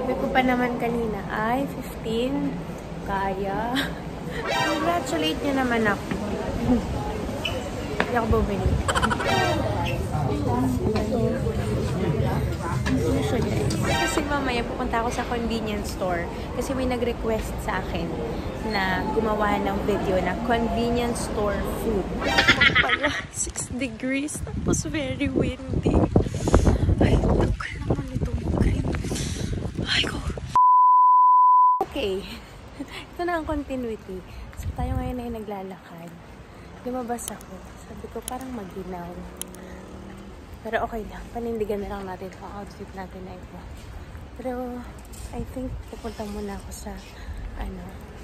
Sabi ko pa naman kanina, ay, 15. Kaya. Congratulate niyo naman ako. Hindi ako bumili. Kasi mamaya pupunta ako sa convenience store. Kasi may nag-request sa akin na gumawa ng video na convenience store food. Pala, 6 degrees. Tapos very windy. Ay, takal naman itong green. Ay, ko. Okay. Ito na ang continuity. So, tayo ngayon ay naglalakad. Lumabas ako. Sabi ko, parang maginaw. Pero okay lang. Panindigan na lang natin ang outfit natin na ito. Pero, I think, pupunta muna ako sa,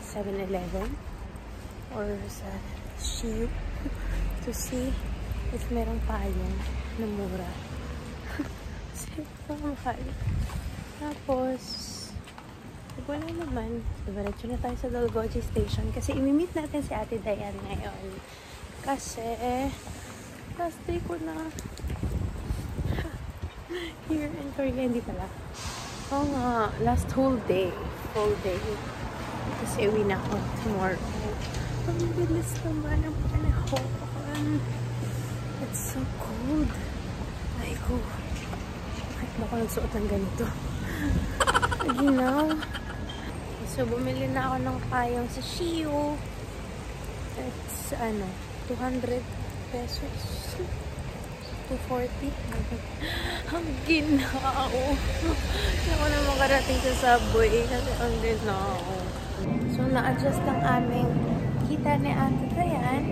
7-Eleven. Or sa Shiyu. To see if merong payong na mura. Kasi, mahal. Tapos, wala naman. Diretso na tayo sa Dolgoji Station. Kasi, imimit natin si Ate Diane ngayon. Kasi, last day ko na here in Korea, hindi pala. Oo nga, last whole day. Whole day. Kasi uwi na ako tomorrow. Ang bilis naman ang panahon. It's so cold. Ay ko. Ay, baka nagsuot ng ganito. Ginaw. So, bumili na ako ng payong sa Shiyu. It's, 200 pesos. 240. Ang ginaw. Hindi ako na makarating sa subway kasi ang ginaw. So, na-adjust ang aming kita ni Ate Diane.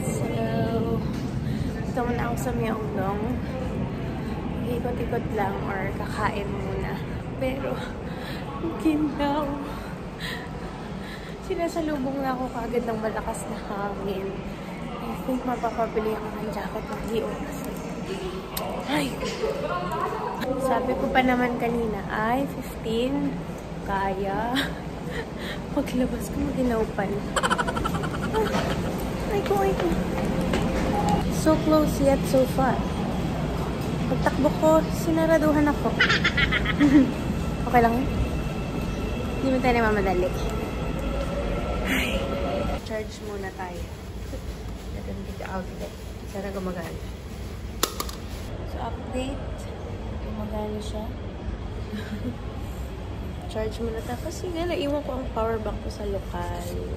So, ito muna ako sa Myeongdong. Ikot-ikot lang or kakain muna. Pero, ang ginaw. Sinasalubong na ako kagad ng malakas na hangin. I think mapapabili ako ng jacket ng Hiyos. Ay! Sabi ko pa naman kanina, ay, 15. Kaya. Paglabas ko, maginaw-pan. Ay ko. So close yet so far. Pagtakbo ko, sinaraduhan ako. Okay lang yun? Hindi mo tayo na mamadali. Ay. Charge muna tayo. Ganda outfit. Sana gumagana. So, update. Gumagana siya. Charge muna tayo. Kasi nga, naiwan ko ang power bank ko sa lokal.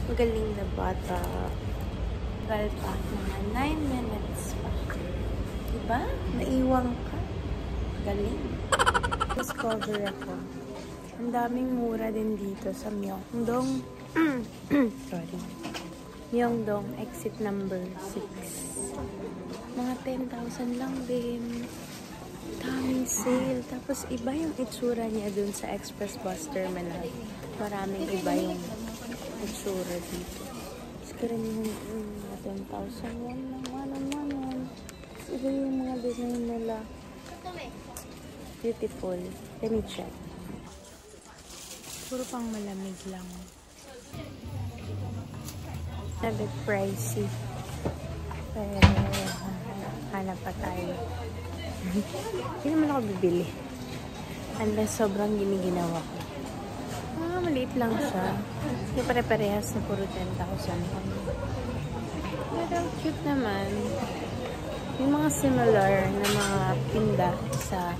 Magaling na bata. Gal pa. Mga 9 minutes pa. Diba? Naiwan ka. Galing. Discover ako. Ang daming mura din dito sa Myeongdong. Sorry. Myeongdong, exit number 6. Mga 10,000 lang din. Daming sale. Tapos iba yung itsura niya dun sa Express Bus Terminal. Maraming iba yung itsura dito. Karamihan yung 10,000 won lang. Walang. Iba yung mga design nila. Beautiful. Let me check. Puro pang malamig lang. A bit pricey. Pero, hanap pa tayo. Hindi naman ako bibili. Unless sobrang giniginawa ko. Maliit lang siya. Hindi pare-parehas na puro 10,000. Pero cute naman. Yung mga similar na mga tinda sa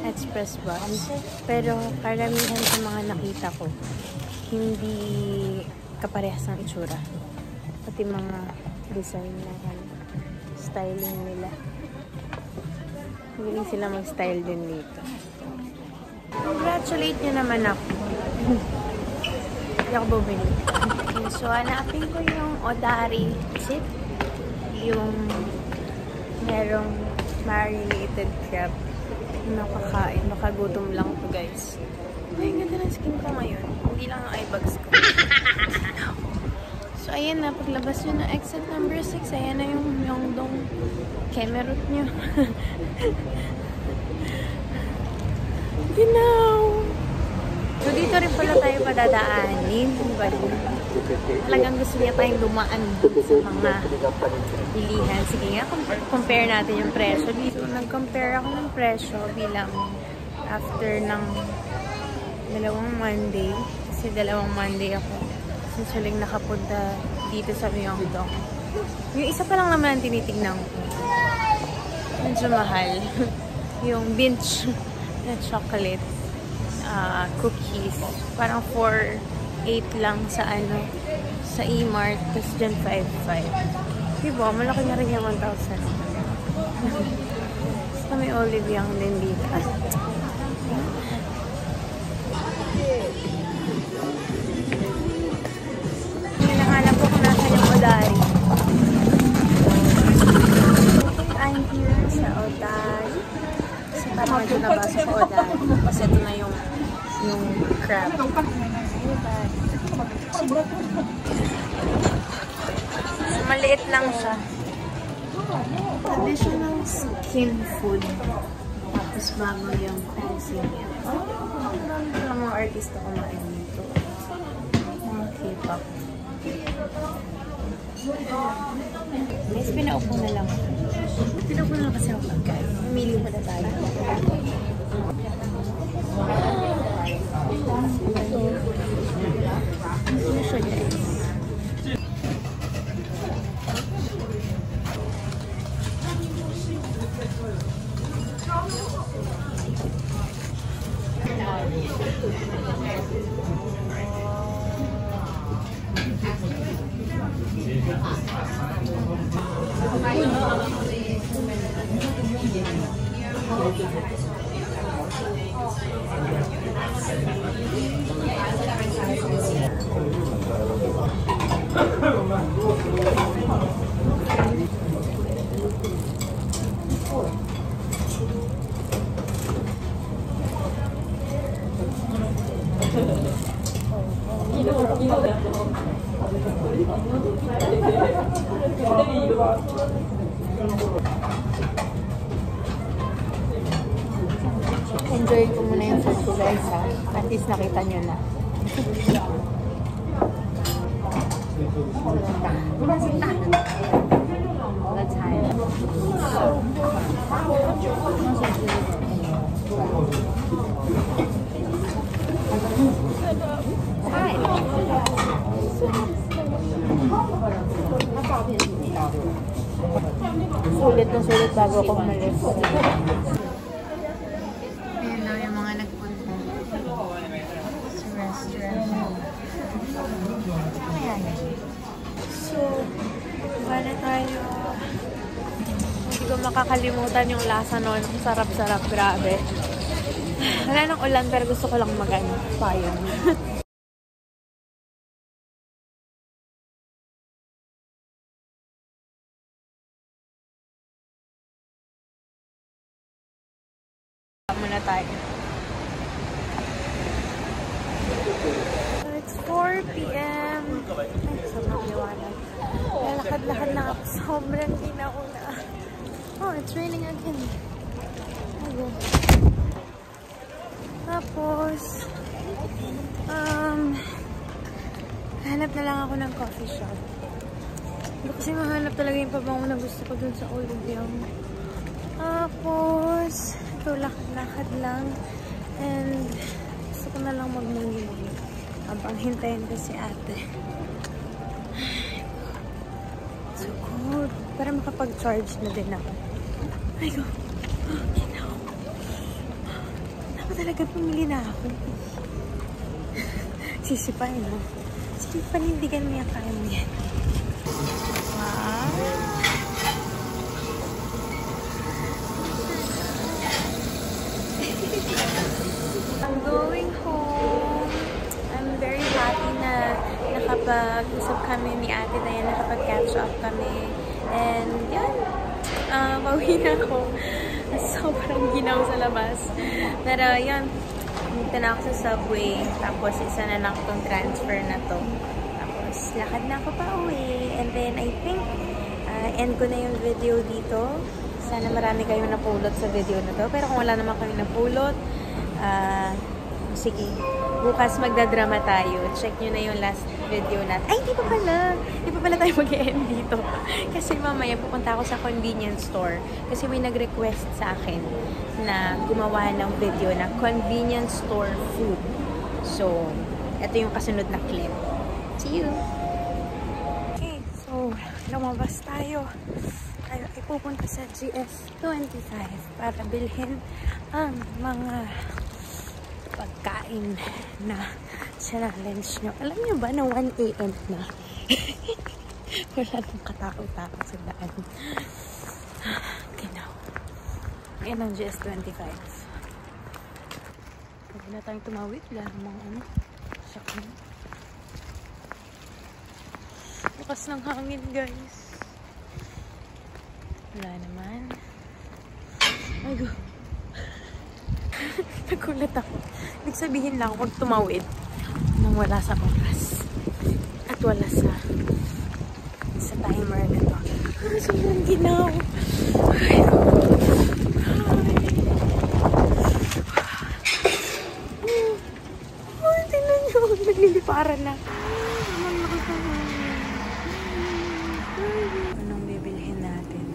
Express Bus. Pero karamihan sa mga nakita ko, hindi kaparehas ng itsura. Pati mga design na styling nila. Hindi sila mag-style din dito. Congratulate nyo naman ako. Hindi ako bumili. So, hanapin ko yung Odari chip. Yung merong marinated crab. Nakakain. Baka gutom lang to guys. Ay, ganda ng skin ko ngayon. Hindi lang ang eye bags ko. So, ayan na. Paglabas nyo ng exit number 6, ayan na yung Myeongdong Kemerut nyo. Ginaw! So, dito rin pala tayo padadaanin. Talagang gusto niya tayong dumaan sa mga bilihan. Sige nga, compare natin yung presyo. Dito, nag-compare ako ng presyo bilang after ng dalawang Monday. Kasi dalawang Monday ako. Since huling nakapunta dito sa Myeongdong. Yung isa pa lang naman tinitignan ko. Medyo mahal. Yung Binch na chocolate cookies. Parang 4.8 lang sa sa E-Mart. Tapos dyan 5.5. Diba? Malaki na rin yung 1,000. Basta may olive yang din dito. Hinahanap ko kung nasa yung Odari. I'm here sa Odari. Kasi parang medyo nabasa ko Odari. Kasi ito na yung crab. So, maliit lang siya. Traditional skin food. Tapos bago yung fancy meal. Ang mga artista kumain dito. Mga K-pop. Guys, pinaupo na lang ako. Pinaupo na lang kasi ako pagkain. Umili mo na tayo. Ano siya, guys? Enjoy ko muna yung food ko, guys, ha? At least nakita nyo na. Let's hide. Sulit na sulit bago ako umalis. Ayan daw yung mga nagpunta sa restaurant. Ayan. So, bala tayo. Hindi ko makakalimutan yung lasa noon. Ang sarap-sarap, grabe. Wala nang ulan pero gusto ko lang payong. Muna tayo. It's 4 p.m. Ay, sobrang liwanag. Lalakad-lakad na ako. Sobrang ginaw na. Oh, it's raining again. Ayun. Tapos, hanap na lang ako ng coffee shop. Hindi kasi mahanap talaga yung pabango na gusto ko dun sa Oliviang. Tapos, ito, lakad-lakad lang. And, gusto ko na lang magmuni-muni. Habang hintayin ko si ate. So good. Para makapag-charge na din ako. Ay ko. Ginaw. Dapat talaga pumili na ako. Sisipain, no? Sige, panindigan mo yung kaya mo yan. Wow. I'm going home. I'm very happy na nakapag-usap kami ni ate na yan, nakapag-catch up kami. And yan, pauwi na ako. Sobrang ginaw sa labas. Pero yan, dito na ako sa subway. Tapos isa na lang itong transfer na to. Tapos lakad na ako pa uwi. And then I think, end ko na yung video dito. Sana marami kayong napulot sa video na to. Pero kung wala naman kayong napulot, sige, Bukas magdadrama tayo. Check nyo na yung last video natin. Ay, hindi pa pala. Hindi pa pala tayo mag-e-end dito. Kasi mamaya pupunta ako sa convenience store. Kasi may nag-request sa akin na gumawa ng video na convenience store food. So, ito yung kasunod na clip. See you! Okay, so, lumabas tayo. Tayo ay pupunta sa GS25 para bilhin ang mga pagkain na challenge nyo. Alam nyo ba na 1 AM na? Wala nang katao-tao sa daan. Ginaw. Ayan ang GS25. Huwag na tayong tumawid. Wala namang ano. Sakit. Bukas ng hangin, guys. Wala naman. Ay, go. Nagulat ako. Ibig sabihin lang, huwag tumawid nang wala sa oras. At wala sa timer na to. Sobrang ginaw. Ay, ay, tingnan nyo. Nagliliparan na. Anong bibilhin natin?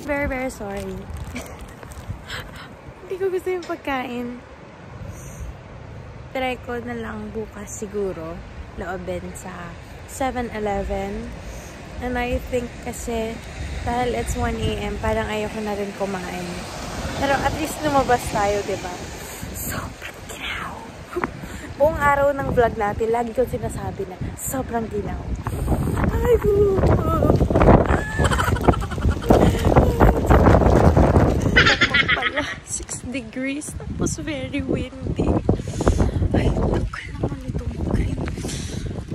Very, very sorry. Hindi ko gusto yung pagkain. Try ko na lang bukas siguro loobin sa 7-Eleven. And I think kasi dahil it's 1 AM, parang ayoko na rin kumain. Pero at least lumabas tayo, diba? Sobrang ginaw. Buong araw ng vlog natin, lagi ko sinasabi na sobrang ginaw. Ay, pala 6 degrees, tapos very windy. Ay, lokal naman itong green.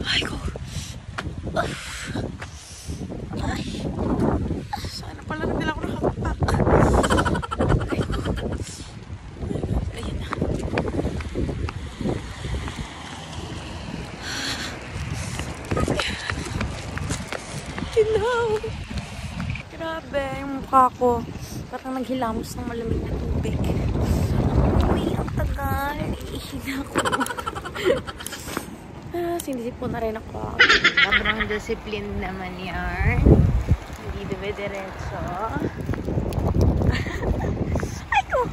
Ay, ko. Ay. Sana pala rin nila ako nakapak. Ay, ko. Ayan na. Ginaw. Grabe, yung mukha ko. Parang naghilamos ng malamig na tubig. Uy, ang tagal. Ihina ko. Sinisip ko na rin ako. Sobrang disciplined naman yan. Hindi diretso. Ay ko!